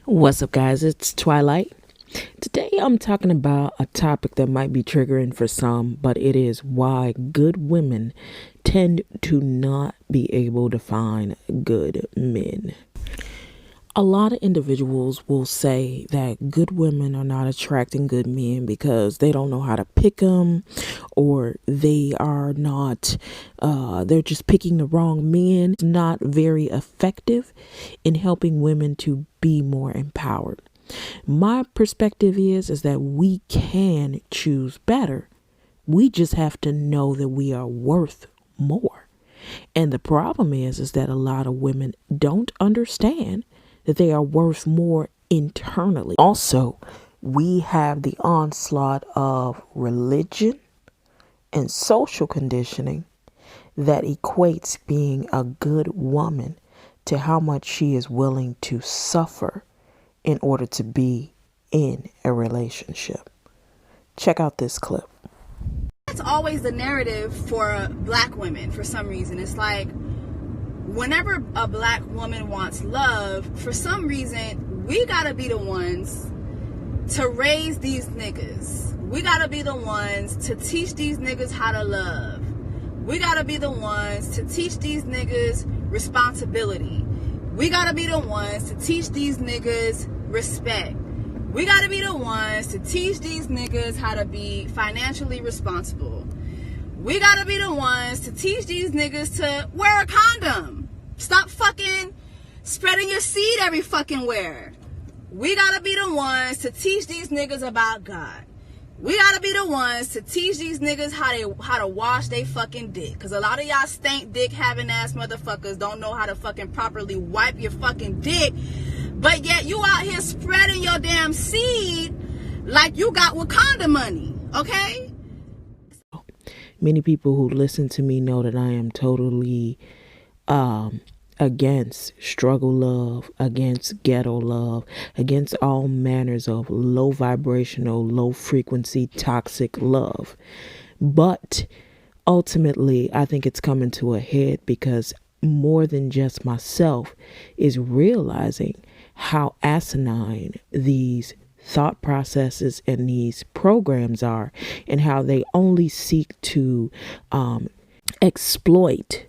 What's up, guys? It's Twilight. Today I'm talking about a topic that might be triggering for some, but it is why good women tend to not be able to find good men. A lot of individuals will say that good women are not attracting good men because they don't know how to pick them, or they are not, they're just picking the wrong men. It's not very effective in helping women to be more empowered. My perspective is that we can choose better. We just have to know that we are worth more. And the problem is that a lot of women don't understand that they are worth more internally. Also, we have the onslaught of religion and social conditioning that equates being a good woman to how much she is willing to suffer in order to be in a relationship. Check out this clip. That's always the narrative for black women for some reason. It's like whenever a black woman wants love, for some reason, we gotta be the ones to raise these niggas. We gotta be the ones to teach these niggas how to love. We gotta be the ones to teach these niggas responsibility. We gotta be the ones to teach these niggas respect. We gotta be the ones to teach these niggas how to be financially responsible. We gotta be the ones to teach these niggas to wear a condom. Stop fucking spreading your seed every fucking where. We gotta be the ones to teach these niggas about God. We gotta be the ones to teach these niggas how to wash they fucking dick. Cause a lot of y'all stank dick having ass motherfuckers don't know how to fucking properly wipe your fucking dick. But yet you out here spreading your damn seed like you got Wakanda money, okay? Many people who listen to me know that I am totally against struggle love, against ghetto love, against all manners of low vibrational, low frequency, toxic love. But ultimately, I think it's coming to a head because more than just myself is realizing how asinine these thought processes and these programs are, and how they only seek to exploit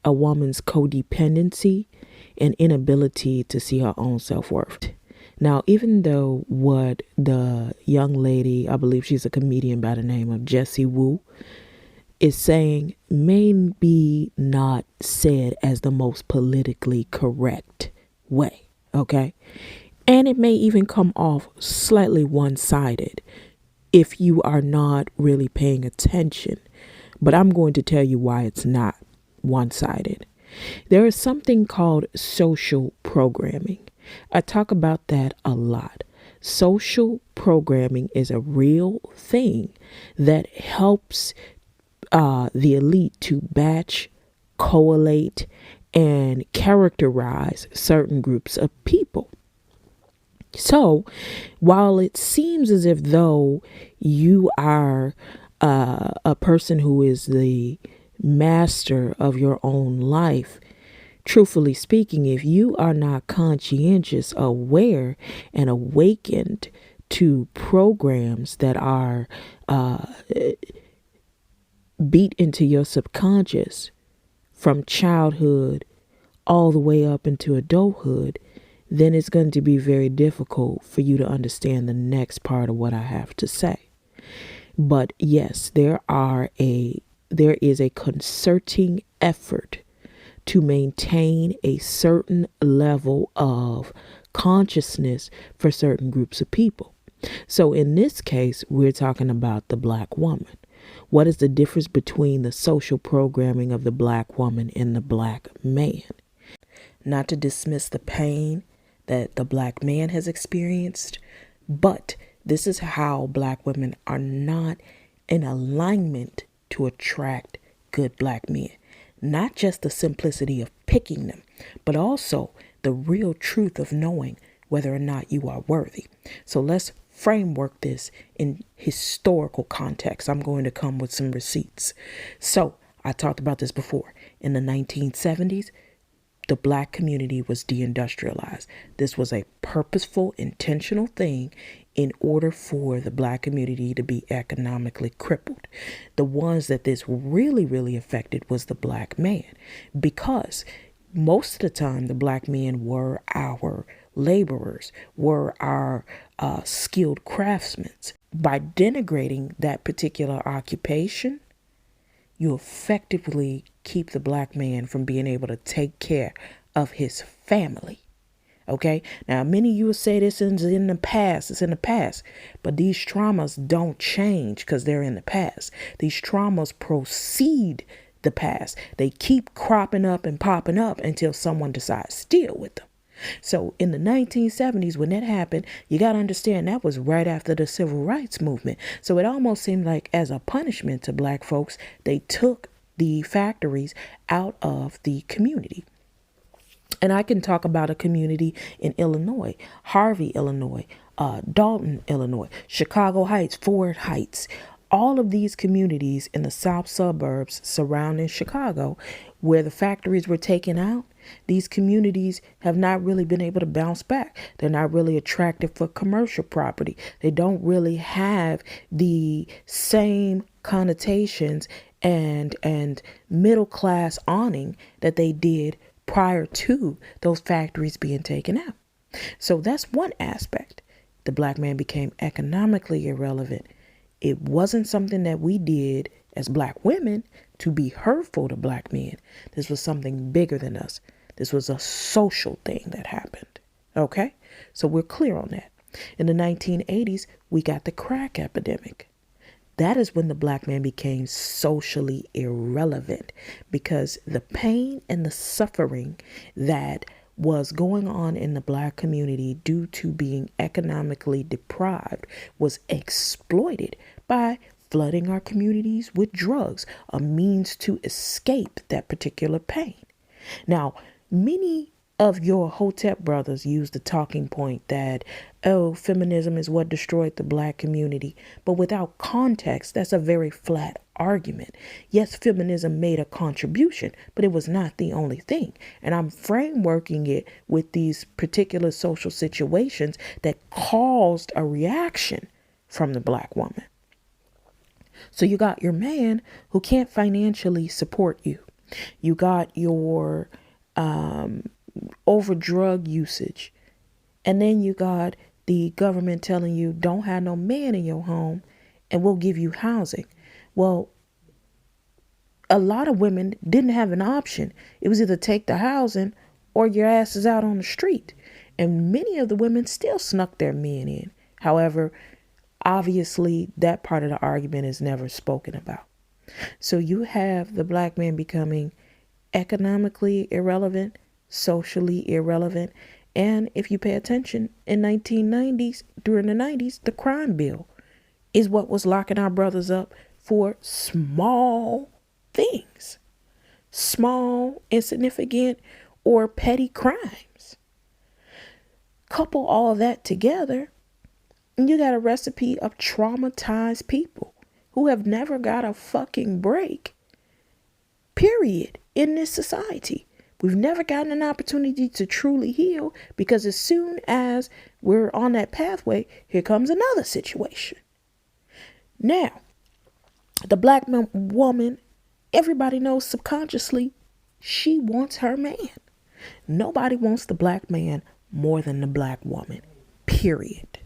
a woman's codependency and inability to see her own self-worth. Now, even though what the young lady, I believe she's a comedian by the name of Jessie Woo, is saying may be not said as the most politically correct way, okay? And it may even come off slightly one-sided if you are not really paying attention. But I'm going to tell you why it's not one-sided. There is something called social programming. I talk about that a lot. Social programming is a real thing that helps the elite to batch, collate, and characterize certain groups of people. So while it seems as if though you are a person who is the master of your own life, truthfully speaking, if you are not conscientious, aware, and awakened to programs that are beat into your subconscious from childhood all the way up into adulthood, then it's going to be very difficult for you to understand the next part of what I have to say. But yes, there is a concerting effort to maintain a certain level of consciousness for certain groups of people. So in this case, we're talking about the black woman. What is the difference between the social programming of the black woman and the black man? Not to dismiss the pain that the black man has experienced, but this is how black women are not in alignment to attract good black men. Not just the simplicity of picking them, but also the real truth of knowing whether or not you are worthy. So let's framework this in historical context. I'm going to come with some receipts. So I talked about this before. In the 1970s, the black community was deindustrialized. This was a purposeful, intentional thing in order for the black community to be economically crippled. The ones that this really, really affected was the black man, because most of the time the black men were our laborers, were our skilled craftsmen. By denigrating that particular occupation, you effectively keep the black man from being able to take care of his family. Okay. Now, many of you will say this is in the past. It's in the past. But these traumas don't change because they're in the past. These traumas proceed the past. They keep cropping up and popping up until someone decides to deal with them. So in the 1970s, when that happened, you got to understand that was right after the civil rights movement. So it almost seemed like as a punishment to black folks, they took the factories out of the community. And I can talk about a community in Illinois, Harvey, Illinois, Dalton, Illinois, Chicago Heights, Ford Heights. All of these communities in the south suburbs surrounding Chicago, where the factories were taken out, these communities have not really been able to bounce back. They're not really attractive for commercial property. They don't really have the same connotations and middle class awning that they did prior to those factories being taken out. So that's one aspect. The black man became economically irrelevant. It wasn't something that we did as black women to be hurtful to black men. This was something bigger than us. This was a social thing that happened. Okay? So we're clear on that. In the 1980s, we got the crack epidemic. That is when the black man became socially irrelevant, because the pain and the suffering that was going on in the black community due to being economically deprived was exploited by flooding our communities with drugs, a means to escape that particular pain. Now, many of your Hotep brothers use the talking point that, oh, feminism is what destroyed the black community. But without context, that's a very flat argument. Yes, feminism made a contribution, but it was not the only thing. And I'm frameworking it with these particular social situations that caused a reaction from the black woman. So you got your man who can't financially support you. You got your over drug usage. And then you got the government telling you don't have no man in your home and we'll give you housing. Well, a lot of women didn't have an option. It was either take the housing or your ass is out on the street. And many of the women still snuck their men in. However, obviously that part of the argument is never spoken about. So you have the black man becoming economically irrelevant, socially irrelevant. And if you pay attention, in 1990s, during the 90s, the crime bill is what was locking our brothers up for small things, small, insignificant, or petty crimes. Couple all of that together, and you got a recipe of traumatized people who have never got a fucking break, period, in this society. We've never gotten an opportunity to truly heal, because as soon as we're on that pathway, here comes another situation. Now, the black woman, everybody knows subconsciously, she wants her man. Nobody wants the black man more than the black woman, period.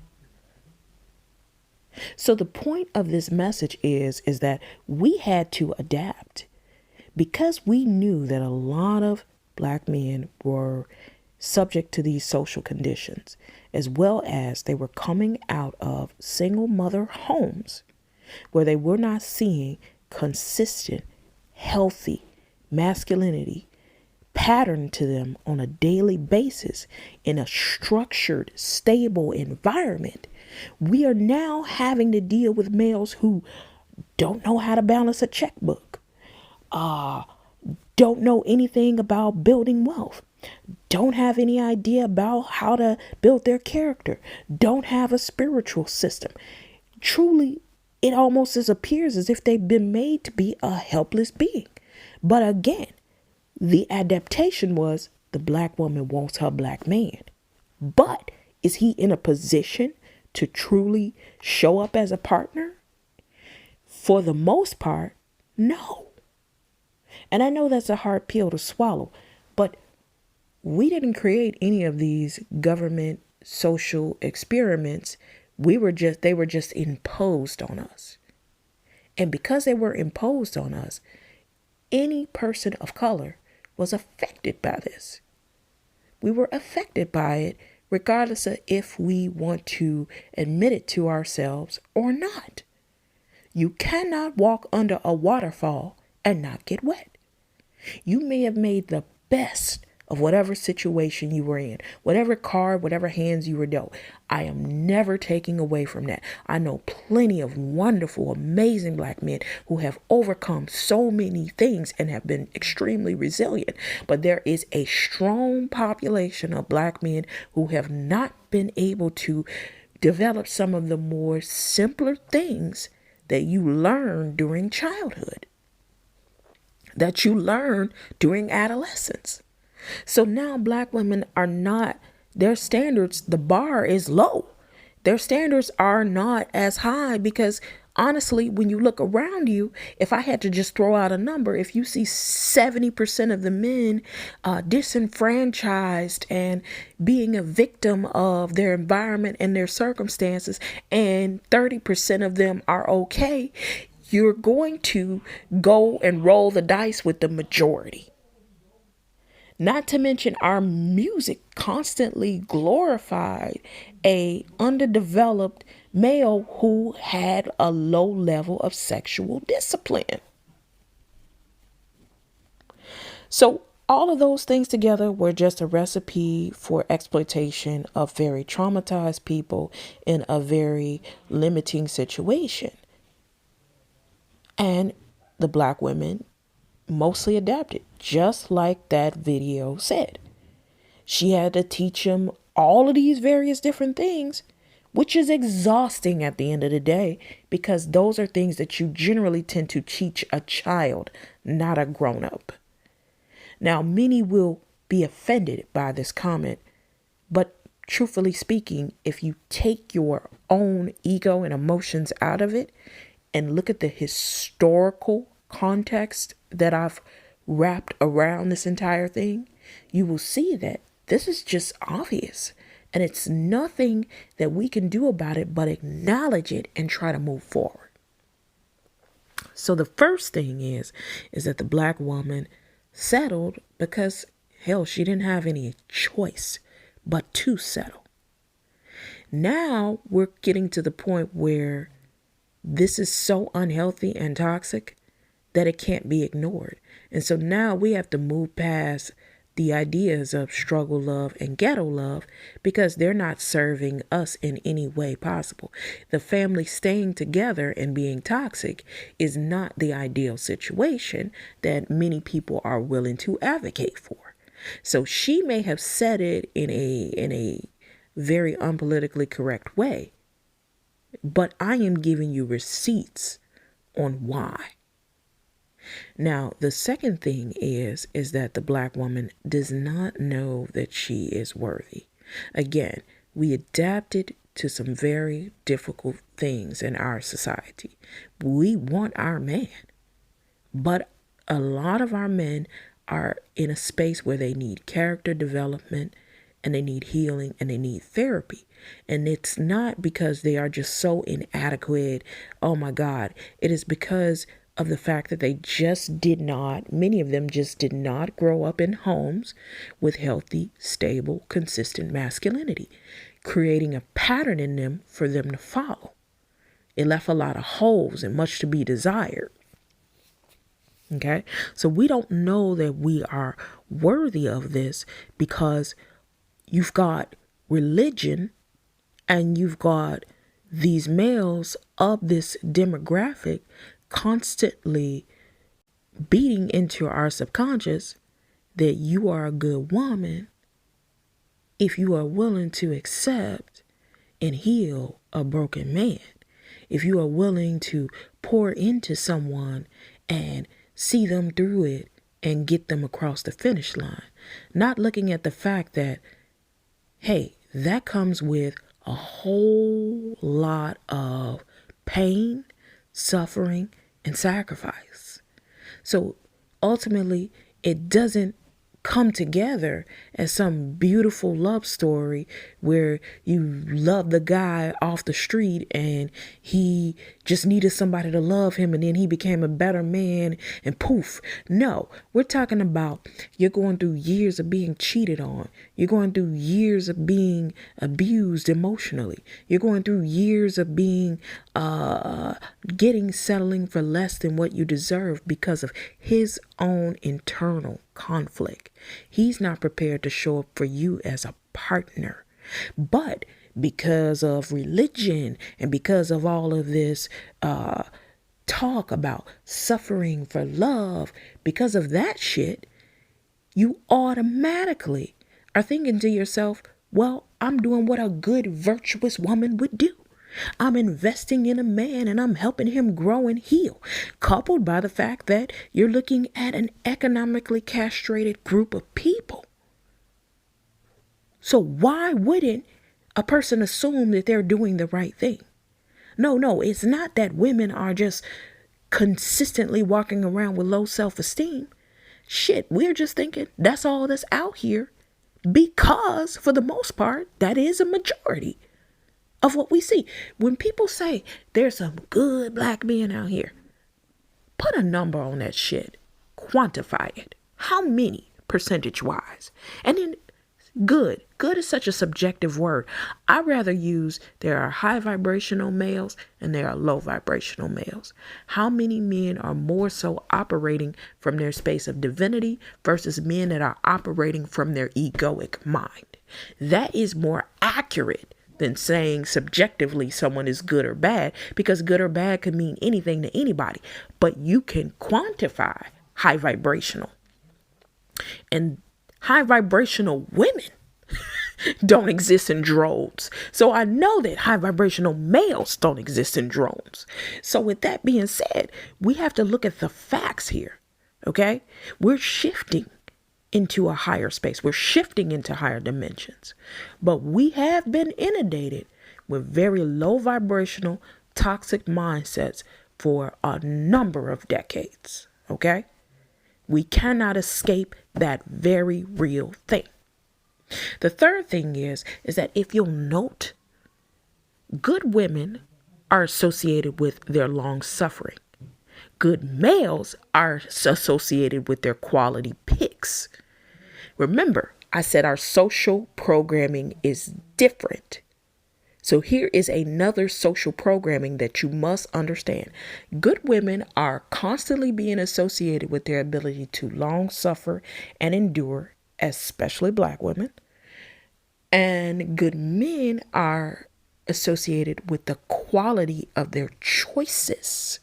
So the point of this message is that we had to adapt, because we knew that a lot of black men were subject to these social conditions, as well as they were coming out of single mother homes where they were not seeing consistent, healthy masculinity patterned to them on a daily basis in a structured, stable environment. We are now having to deal with males who don't know how to balance a checkbook, don't know anything about building wealth, don't have any idea about how to build their character, don't have a spiritual system. Truly, it almost appears as if they've been made to be a helpless being. But again, the adaptation was the black woman wants her black man. But is he in a position to truly show up as a partner? For the most part, no. And I know that's a hard pill to swallow, but we didn't create any of these government social experiments. They were just imposed on us. And because they were imposed on us, any person of color was affected by this. We were affected by it regardless of if we want to admit it to ourselves or not. You cannot walk under a waterfall and not get wet. You may have made the best of whatever situation you were in, whatever card, whatever hands you were dealt. I am never taking away from that. I know plenty of wonderful, amazing black men who have overcome so many things and have been extremely resilient. But there is a strong population of black men who have not been able to develop some of the more simpler things that you learn during childhood, that you learn during adolescence. So now black women are not, their standards, the bar is low. Their standards are not as high because honestly, when you look around you, if I had to just throw out a number, if you see 70% of the men disenfranchised and being a victim of their environment and their circumstances, and 30% of them are okay, you're going to go and roll the dice with the majority. Not to mention our music constantly glorified a underdeveloped male who had a low level of sexual discipline. So all of those things together were just a recipe for exploitation of very traumatized people in a very limiting situation. And the black women mostly adapted, just like that video said. She had to teach him all of these various different things, which is exhausting at the end of the day, because those are things that you generally tend to teach a child, not a grown-up. Now, many will be offended by this comment, but truthfully speaking, if you take your own ego and emotions out of it and look at the historical context that I've wrapped around this entire thing, you will see that this is just obvious. And it's nothing that we can do about it but acknowledge it and try to move forward. So the first thing is that the black woman settled because, hell, she didn't have any choice but to settle. Now we're getting to the point where this is so unhealthy and toxic that it can't be ignored. And so now we have to move past the ideas of struggle love and ghetto love because they're not serving us in any way possible. The family staying together and being toxic is not the ideal situation that many people are willing to advocate for. So she may have said it in a very unpolitically correct way, but I am giving you receipts on why. Now, the second thing is that the black woman does not know that she is worthy. Again, we adapted to some very difficult things in our society. We want our man, but a lot of our men are in a space where they need character development and they need healing and they need therapy. And it's not because they are just so inadequate. Oh my God. It is because of the fact that they just did not, many of them just did not grow up in homes with healthy, stable, consistent masculinity, creating a pattern in them for them to follow. It left a lot of holes and much to be desired. Okay, so we don't know that we are worthy of this because you've got religion and you've got these males of this demographic constantly beating into our subconscious that you are a good woman if you are willing to accept and heal a broken man, if you are willing to pour into someone and see them through it and get them across the finish line. Not looking at the fact that, hey, that comes with a whole lot of pain, suffering, and sacrifice. So ultimately, it doesn't come together as some beautiful love story where you love the guy off the street and he just needed somebody to love him and then he became a better man and poof. No, we're talking about you're going through years of being cheated on. You're going through years of being abused emotionally. You're going through years of being settling for less than what you deserve because of his own internal conflict. He's not prepared to show up for you as a partner. But because of religion and because of all of this talk about suffering for love, because of that shit, you automatically are thinking to yourself, well, I'm doing what a good, virtuous woman would do. I'm investing in a man and I'm helping him grow and heal, coupled by the fact that you're looking at an economically castrated group of people. So why wouldn't a person assume that they're doing the right thing? No, it's not that women are just consistently walking around with low self-esteem. Shit, we're just thinking that's all that's out here because, for the most part, that is a majority of what we see. When people say there's some good black men out here, put a number on that shit. Quantify it. How many percentage-wise? And then good. Good is such a subjective word. I'd rather use there are high vibrational males and there are low vibrational males. How many men are more so operating from their space of divinity versus men that are operating from their egoic mind? That is more accurate than saying subjectively someone is good or bad, because good or bad could mean anything to anybody, but you can quantify high vibrational. And high vibrational women don't exist in droves. So I know that high vibrational males don't exist in droves. So with that being said, we have to look at the facts here. Okay? We're shifting into a higher space. We're shifting into higher dimensions. But we have been inundated with very low vibrational, toxic mindsets for a number of decades. Okay? We cannot escape that very real thing. The third thing is that if you'll note, good women are associated with their long suffering. Good males are associated with their quality picks. Remember, I said our social programming is different. So here is another social programming that you must understand. Good women are constantly being associated with their ability to long suffer and endure, especially black women. And good men are associated with the quality of their choices.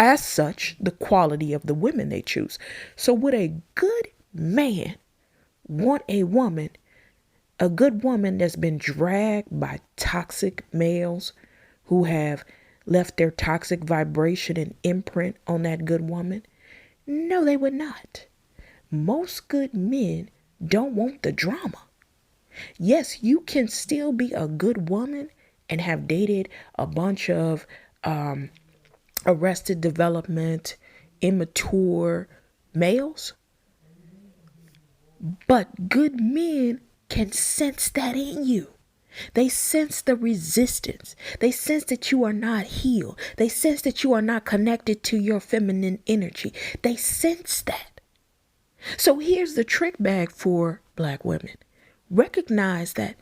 As such, the quality of the women they choose. So would a good man want a good woman that's been dragged by toxic males who have left their toxic vibration and imprint on that good woman? No, they would not. Most good men don't want the drama. Yes, you can still be a good woman and have dated a bunch of arrested development, immature males. But good men can sense that in you. They sense the resistance. They sense that you are not healed. They sense that you are not connected to your feminine energy. They sense that. So here's the trick bag for black women. Recognize that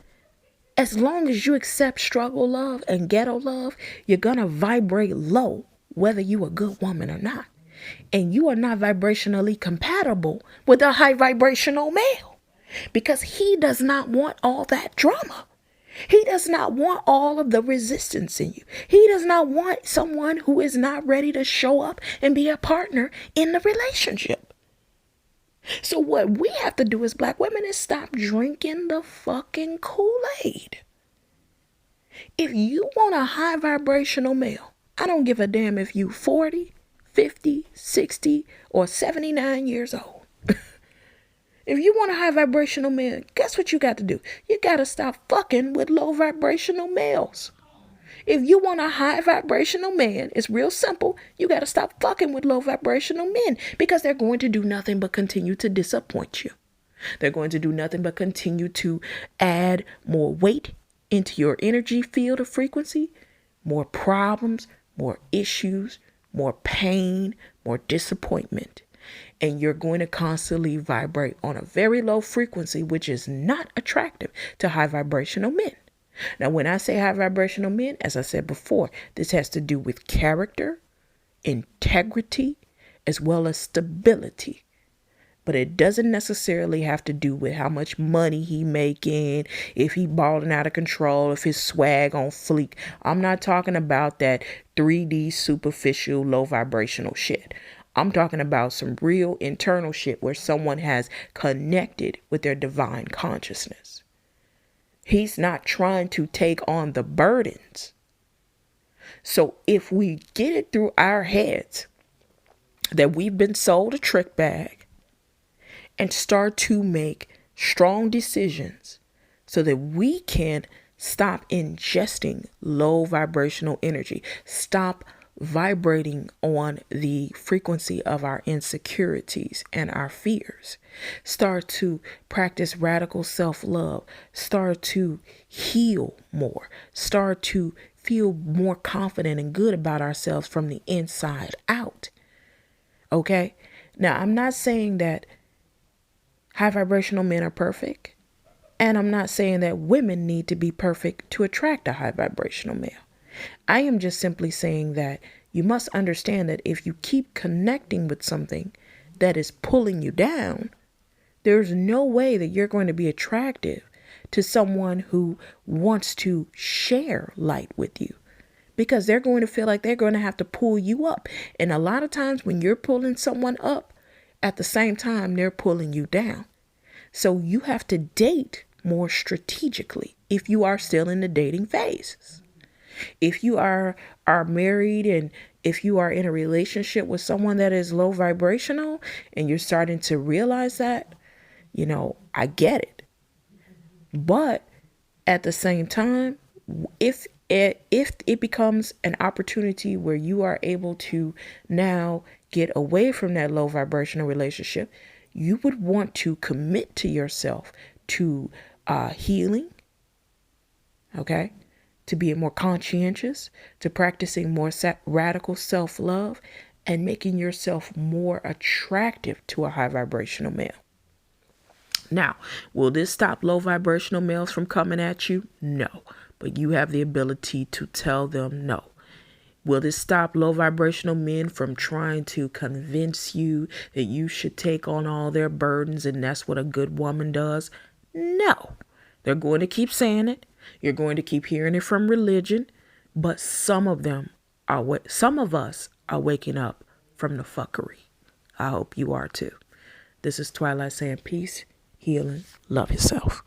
as long as you accept struggle love and ghetto love, you're going to vibrate low, whether you a good woman or not. And you are not vibrationally compatible with a high vibrational male because he does not want all that drama. He does not want all of the resistance in you. He does not want someone who is not ready to show up and be a partner in the relationship. So what we have to do as black women is stop drinking the fucking Kool-Aid. If you want a high vibrational male, I don't give a damn if you 40, 50, 60, or 79 years old. If you want a high vibrational man, guess what you got to do? You got to stop fucking with low vibrational males. If you want a high vibrational man, it's real simple. You got to stop fucking with low vibrational men, because they're going to do nothing but continue to disappoint you. They're going to do nothing but continue to add more weight into your energy field of frequency, more problems, more issues, more pain, more disappointment. And you're going to constantly vibrate on a very low frequency, which is not attractive to high vibrational men. Now, when I say high vibrational men, as I said before, this has to do with character, integrity, as well as stability. But it doesn't necessarily have to do with how much money he making, if he balling out of control, if his swag on fleek. I'm not talking about that 3D superficial low vibrational shit. I'm talking about some real internal shit where someone has connected with their divine consciousness. He's not trying to take on the burdens. So if we get it through our heads that we've been sold a trick bag, and start to make strong decisions so that we can stop ingesting low vibrational energy, stop vibrating on the frequency of our insecurities and our fears, start to practice radical self-love, start to heal more, start to feel more confident and good about ourselves from the inside out. Okay? Now, I'm not saying that high vibrational men are perfect. And I'm not saying that women need to be perfect to attract a high vibrational male. I am just simply saying that you must understand that if you keep connecting with something that is pulling you down, there's no way that you're going to be attractive to someone who wants to share light with you, because they're going to feel like they're going to have to pull you up. And a lot of times when you're pulling someone up, at the same time, they're pulling you down. So you have to date more strategically if you are still in the dating phase. If you are married and if you are in a relationship with someone that is low vibrational and you're starting to realize that, I get it. But at the same time, if it becomes an opportunity where you are able to now get away from that low vibrational relationship, you would want to commit to yourself to healing, okay? To being more conscientious, to practicing more radical self-love, and making yourself more attractive to a high vibrational male. Now, will this stop low vibrational males from coming at you? No, but you have the ability to tell them no. Will this stop low vibrational men from trying to convince you that you should take on all their burdens and that's what a good woman does? No. They're going to keep saying it. You're going to keep hearing it from religion. But some of us are waking up from the fuckery. I hope you are too. This is Twilight saying peace, healing, love yourself.